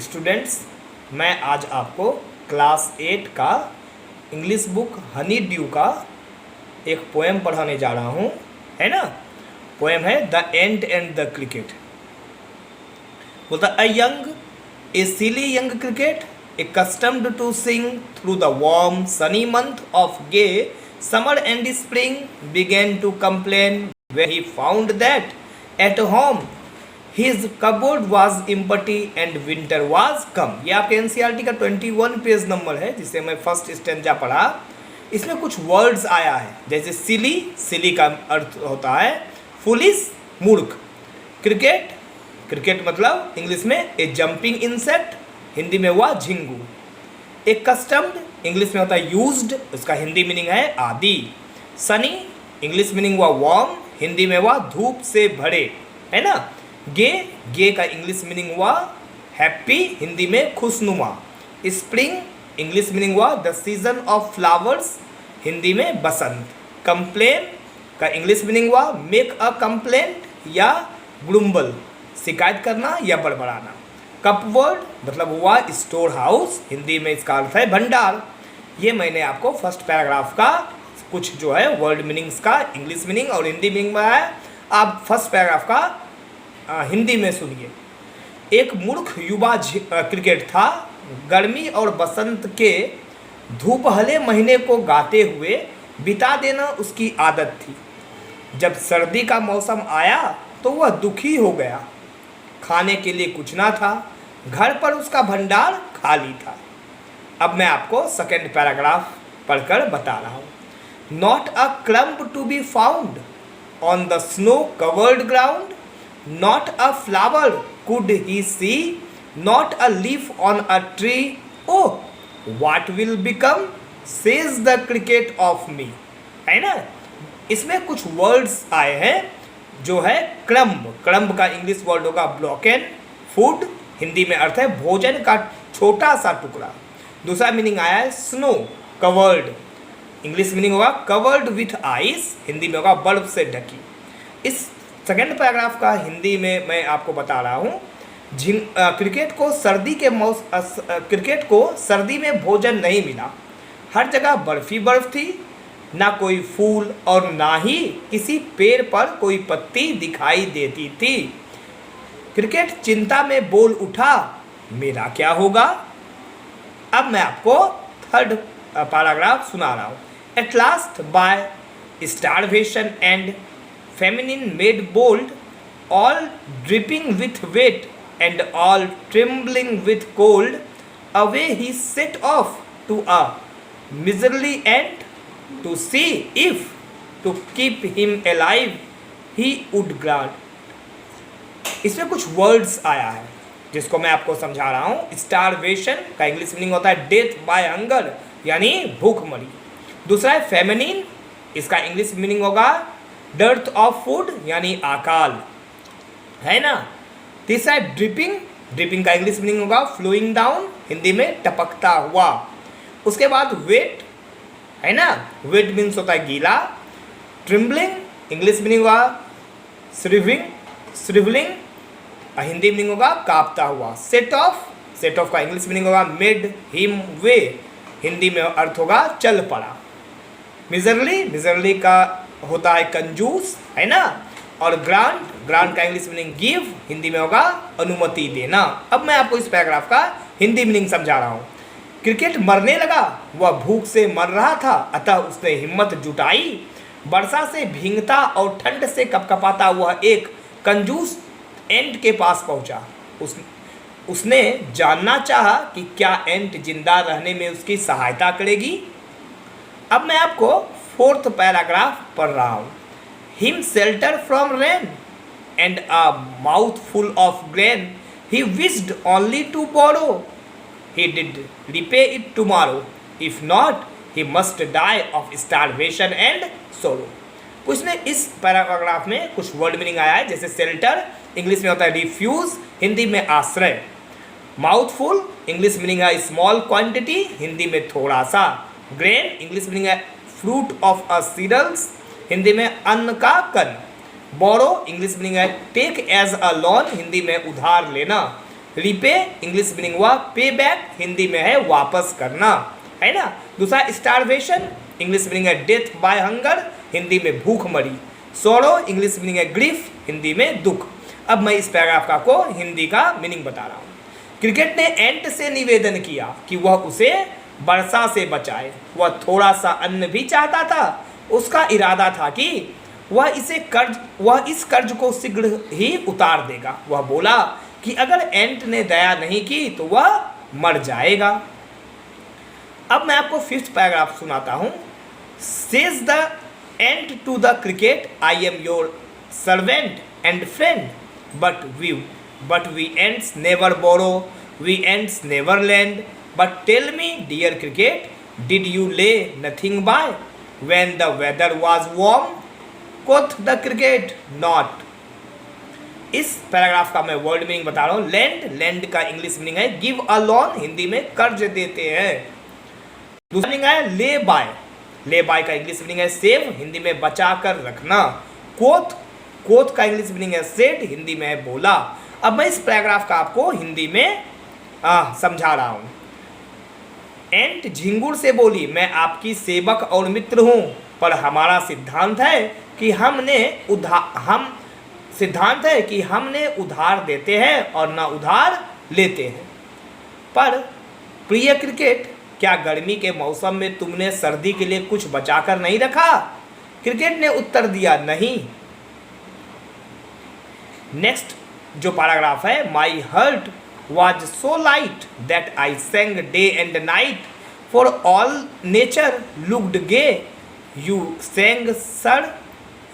Students, मैं आज आपको क्लास 8 का इंग्लिश बुक हनी ड्यू का एक पोएम पढ़ाने जा रहा हूँ, है ना। पोएम है the ant and the cricket. बोलता a silly young cricket accustomed to sing through the warm sunny month of gay summer and spring began to complain when he found that at home his cupboard was empty and winter was come। ये आपके NCERT का 21 page number है जिसे मैं first stanza पढ़ा। इसमें कुछ words आया है जैसे सिली, सिली का अर्थ होता है फुलिश, मूर्ख। क्रिकेट, क्रिकेट मतलब इंग्लिश में ए जंपिंग इंसेक्ट, हिंदी में हुआ झिंगू। एक कस्टम्ड इंग्लिश में होता है यूज्ड, उसका हिंदी मीनिंग है आदि। सनी इंग्लिश मीनिंग हुआ वार्म, हिंदी में हुआ धूप से भरे, है ना। गे, गे का इंग्लिश मीनिंग हुआ हैप्पी, हिंदी में खुशनुमा। स्प्रिंग इंग्लिश मीनिंग हुआ the season of flowers, Hindi में बसंत। कंप्लेन का इंग्लिश मीनिंग हुआ मेक अ कंप्लेंट या ग्रुम्बल, शिकायत करना या बड़बड़ाना। कपबोर्ड मतलब हुआ स्टोर हाउस, हिंदी में इसका अर्थ है भंडार। ये मैंने आपको फर्स्ट पैराग्राफ का कुछ जो है वर्ड मीनिंग्स का इंग्लिश मीनिंग और हिंदी मीनिंग में है। आप फर्स्ट पैराग्राफ का हिंदी में सुनिए। एक मूर्ख युवा क्रिकेट था, गर्मी और बसंत के धूपहले महीने को गाते हुए बिता देना उसकी आदत थी। जब सर्दी का मौसम आया तो वह दुखी हो गया। खाने के लिए कुछ ना था, घर पर उसका भंडार खाली था। अब मैं आपको सेकेंड पैराग्राफ पढ़कर बता रहा हूँ। Not a crumb to be found on the snow covered ground, not a flower could he see, not a leaf on a tree, oh what will become says the cricket of me, है ना। इसमें कुछ words आए हैं जो है crumb. Crumb का English word होगा ब्रोकन, फूड, हिंदी में अर्थ है भोजन का छोटा सा टुकड़ा। दूसरा मीनिंग आया है स्नो कवर्ड, इंग्लिश मीनिंग होगा कवर्ड विथ आइस, हिंदी में होगा बर्फ से ढकी। इस सेकेंड पैराग्राफ का हिंदी में मैं आपको बता रहा हूँ। क्रिकेट को सर्दी में भोजन नहीं मिला, हर जगह बर्फ ही बर्फ थी, ना कोई फूल और ना ही किसी पेड़ पर कोई पत्ती दिखाई देती थी। क्रिकेट चिंता में बोल उठा, मेरा क्या होगा। अब मैं आपको थर्ड पैराग्राफ सुना रहा हूँ। At last by starvation and famine made bold, all dripping with wet and all trembling with cold, away he set off to a miserly ant to see if to keep him alive he would grant। इसमें कुछ words आया है जिसको मैं आपको समझा रहा हूँ। स्टारवेशन का इंग्लिश मीनिंग होता है डेथ बाय हंगर, यानी भूखमरी। दूसरा है फेमिनिन, इसका इंग्लिश मीनिंग होगा डर्थ ऑफ फूड, यानी अकाल, है ना। तीसरा है ड्रिपिंग, ड्रिपिंग का इंग्लिश मीनिंग होगा फ्लोइंग डाउन, हिंदी में टपकता हुआ। उसके बाद वेट, है ना, वेट मीन्स होता है गीला। ट्रिम्बलिंग इंग्लिश मीनिंग होगा श्रिवलिंग, हिंदी मीनिंग होगा कांपता हुआ। सेट ऑफ, सेट ऑफ का इंग्लिश मीनिंग होगा मेड हिम वे, हिंदी में अर्थ होगा चल पड़ा। मिजरली, मिजरली का होता है कंजूस, है ना। और ग्रांट, ग्रांट का इंग्लिश मीनिंग गिव, हिंदी में होगा अनुमति देना। अब मैं आपको इस पैराग्राफ का हिंदी मीनिंग समझा रहा हूँ। क्रिकेट मरने लगा, वह भूख से मर रहा था, अतः उसने हिम्मत जुटाई। वर्षा से भींगता और ठंड से कपकपाता हुआ एक कंजूस एंट के पास पहुंचा। उसने जानना चाहा कि क्या एंट जिंदा रहने में उसकी सहायता करेगी। अब मैं आपको फोर्थ पैराग्राफ पढ़ रहा हूँ। Him shelter from rain and a mouth full of grain, he wished only to borrow, he did repay it tomorrow, if not he must die of starvation and sorrow। कुछ ने इस paragraph में कुछ word meaning आया है जैसे shelter English में होता है रिफ्यूज, हिंदी में आश्रय। माउथफुल इंग्लिश मीनिंग है स्मॉल क्वांटिटी, हिंदी में थोड़ा सा। ग्रेन इंग्लिश मीनिंग है fruit of a cereals, Hindi में अन्न का कण। बोरो इंग्लिश मीनिंग है take as a loan, Hindi में उधार लेना। रिपे इंग्लिश मीनिंग हुआ पे बैक, हिंदी में है वापस करना, है ना। दूसरा स्टारवेशन इंग्लिश मीनिंग है डेथ बाय हंगर, हिंदी में भूख मरी। सोरो इंग्लिश मीनिंग है ग्रीफ, हिंदी में दुख। अब मैं इस पैराग्राफ का आपको हिंदी का मीनिंग बता रहा हूँ। क्रिकेट ने एंट से निवेदन किया कि वह उसे वर्षा से बचाए। वह थोड़ा सा अन्न भी चाहता था। उसका इरादा था कि वह इस कर्ज को शीघ्र ही उतार देगा। वह बोला कि अगर एंट ने दया नहीं की तो वह मर जाएगा। अब मैं आपको फिफ्थ पैराग्राफ सुनाता हूँ। Says the ant to the cricket, I am your servant and friend, but we ants never borrow, we ants never lend. But tell me, dear cricket, did you lay nothing by when the weather was warm? Quoth the cricket, not. इस paragraph का मैं word meaning बता रहा हूँ। Land का English meaning है give a loan, Hindi में कर्ज देते हैं। दूसरा मीनिंग है ले बाय का इंग्लिश मीनिंग है सेव, हिंदी में बचा कर रखना। कोथ का इंग्लिश मीनिंग है सेड, हिंदी में है बोला। अब मैं इस पैराग्राफ का आपको हिंदी में समझा रहा हूँ। एंट झिंगुर से बोली, मैं आपकी सेवक और मित्र हूँ, पर हमारा सिद्धांत है कि हमने उधार देते हैं और ना उधार लेते हैं। पर प्रिय क्रिकेट, क्या गर्मी के मौसम में तुमने सर्दी के लिए कुछ बचाकर नहीं रखा? क्रिकेट ने उत्तर दिया, नहीं। नेक्स्ट जो पैराग्राफ है, my heart was so light that I sang day and night, for all nature looked gay, you sang sir,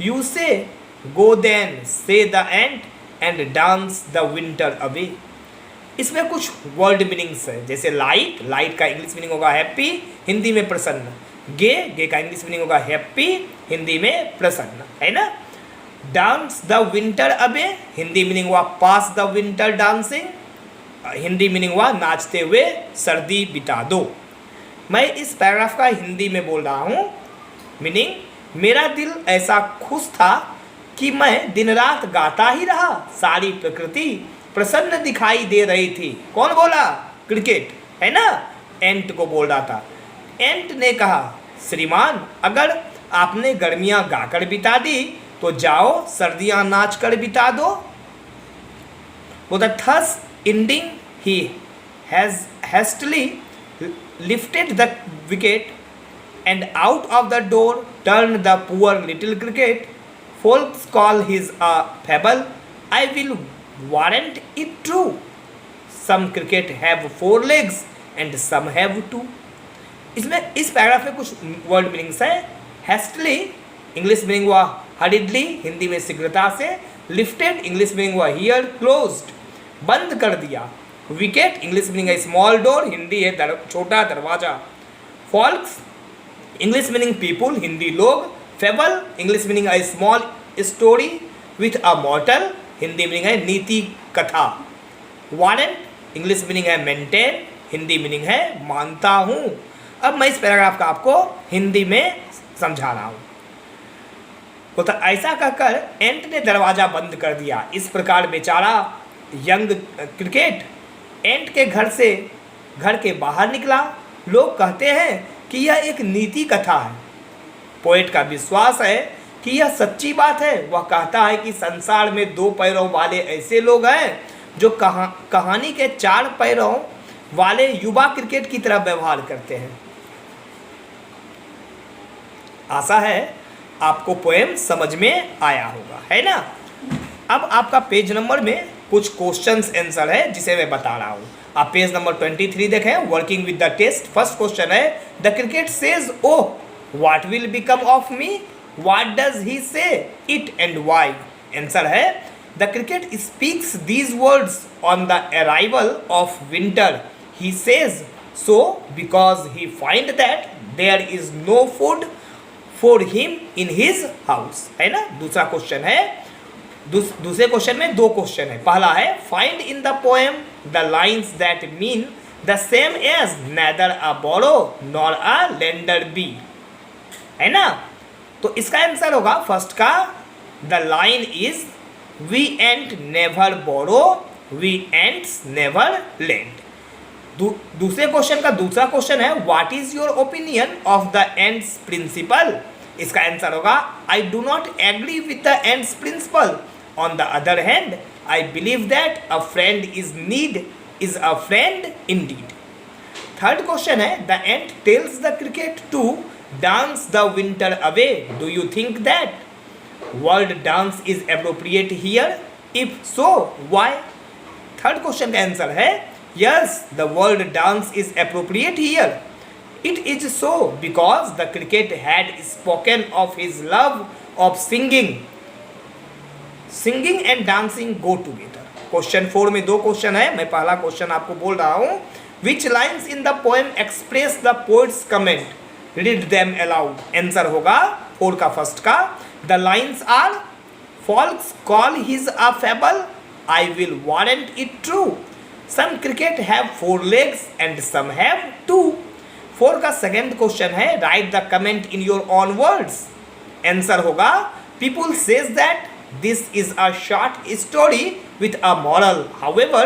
you say go then say the ant and dance the winter away. इसमें कुछ word meanings है, जैसे light का English meaning होगा happy, Hindi में प्रसन्न। Gay का English meaning होगा हैप्पी, हिंदी में प्रसन्न, है ना। Dance the winter away, Hindi meaning हुआ pass the winter dancing, Hindi meaning हुआ नाचते हुए सर्दी बिता दो। मैं इस पैराग्राफ का हिंदी में बोल रहा हूँ। मीनिंग, मेरा दिल ऐसा खुश था कि मैं दिन रात गाता ही रहा। सारी प्रकृति प्रसन्न दिखाई दे रही थी। कौन बोला? क्रिकेट, है ना। एंट को बोल रहा था। एंट ने कहा, श्रीमान, अगर आपने गर्मियां गाकर बिता दी तो जाओ सर्दियां नाच कर बिता दो। वो thus ending he has hastily lifted the wicket and out of the door turned the poor little cricket. Folks call his a fable, I will warrant it true. Some cricket have 4 legs and some have 2. इसमें इस paragraph में कुछ word meanings है। हैस्टली English meaning हुआ हरिडली, हिंदी में शीघ्रता से। Lifted English meaning हुआ हियर, क्लोज्ड, बंद कर दिया। विकेट इंग्लिश मीनिंग है स्मॉल डोर, हिंदी है छोटा दरवाजा। Folks English meaning people, Hindi लोग। फेबल इंग्लिश मीनिंग है small story with a मॉर्टल, Hindi meaning है नीति कथा। वारंट इंग्लिश मीनिंग है मेंटेन, हिंदी मीनिंग है मानता हूँ। अब मैं इस पैराग्राफ का आपको हिंदी में समझा रहा हूँ। तो ऐसा कहकर एंट ने दरवाज़ा बंद कर दिया। इस प्रकार बेचारा यंग क्रिकेट एंट के घर के बाहर निकला। लोग कहते हैं कि यह एक नीति कथा है। पोएट का विश्वास है कि यह सच्ची बात है। वह कहता है कि संसार में 2 पैरों वाले ऐसे लोग हैं जो कहानी के 4 पैरों वाले युवा क्रिकेट की तरह व्यवहार करते हैं। आशा है आपको पोएम समझ में आया होगा, है ना। अब आपका पेज नंबर में कुछ क्वेश्चंस आंसर है जिसे मैं बता रहा हूँ। आप पेज नंबर 23 देखें, working with the text. First question है, the cricket says oh what will become of me, what does he say it and why. Answer है, the cricket speaks these words on the arrival of winter, he says so because he find that there is no food for him in his house, है ना। दूसरा question है, दूसरे question में 2 question है। पहला है, find in the poem the lines that mean the same as neither a borrower nor a lender be, है ना। तो इसका आंसर होगा फर्स्ट का, the line is we ant never borrow we ants never lend. दूसरे question का दूसरा question है what is your opinion of the ants principle. इसका आंसर होगा I do not agree with the ants principle, on the other hand I believe that a friend is a friend indeed. Third question है the ant tells the cricket to dance the winter away, do you think that word dance is appropriate here, if so why. Third question का answer है yes the word dance is appropriate here, it is so because the cricket had spoken of his love of singing and dancing go together. Question 4 में 2 question है, मैं पहला question आपको बोल रहा हूं which lines in the poem express the poet's comment, read them aloud. Answer होगा 4 का फर्स्ट का the lines are false call his a fable, I will warrant it true, some cricket have 4 legs and some have 2। 4 का second question है write the comment in your own words. Answer होगा people say that this is a short story with a moral, however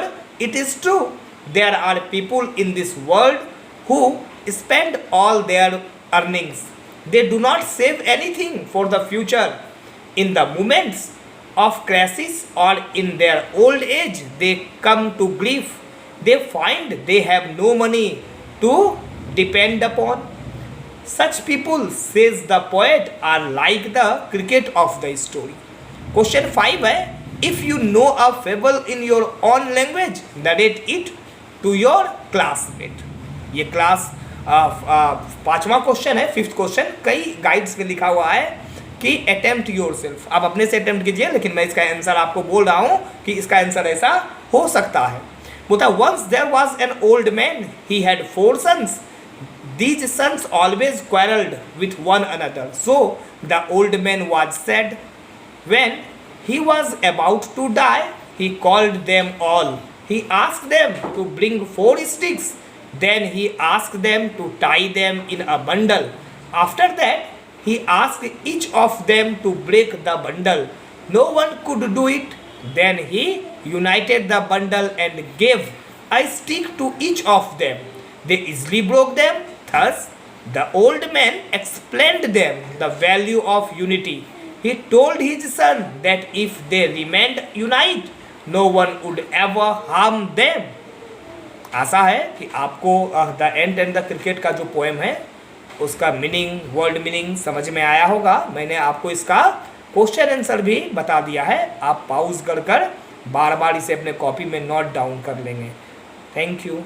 it is true there are people in this world who spend all their earnings, they do not save anything for the future, in the moments of crisis or in their old age they come to grief, they find they have no money to depend upon, such people says the poet are like the cricket of the story। Question 5 है if you know a fable in your own language narrate it to your classmate. ये class 5वां question है, 5th question कई guides में लिखा हुआ है कि अटेम्प्ट योर सेल्फ, आप अपने से अटेम्प्ट कीजिए, लेकिन मैं इसका आंसर आपको बोल रहा हूँ कि इसका आंसर ऐसा हो सकता है। बोलता once there was an old man he had 4 sons, these sons always quarreled with one another, so the old man was sad, when he was about to die he called them all, he asked them to bring 4 sticks, then he asked them to tie them in a bundle, after that he asked each of them to break the bundle, no one could do it, then he united the bundle and gave a stick to each of them, they easily broke them, thus the old man explained them the value of unity, he told his son that if they remained united no one would ever harm them। आशा है कि आपको the ant and the cricket का जो poem है उसका meaning, word meaning समझ में आया होगा। मैंने आपको इसका क्वेश्चन आंसर भी बता दिया है, आप पॉज कर बार बार इसे अपने कॉपी में नोट डाउन कर लेंगे। Thank you.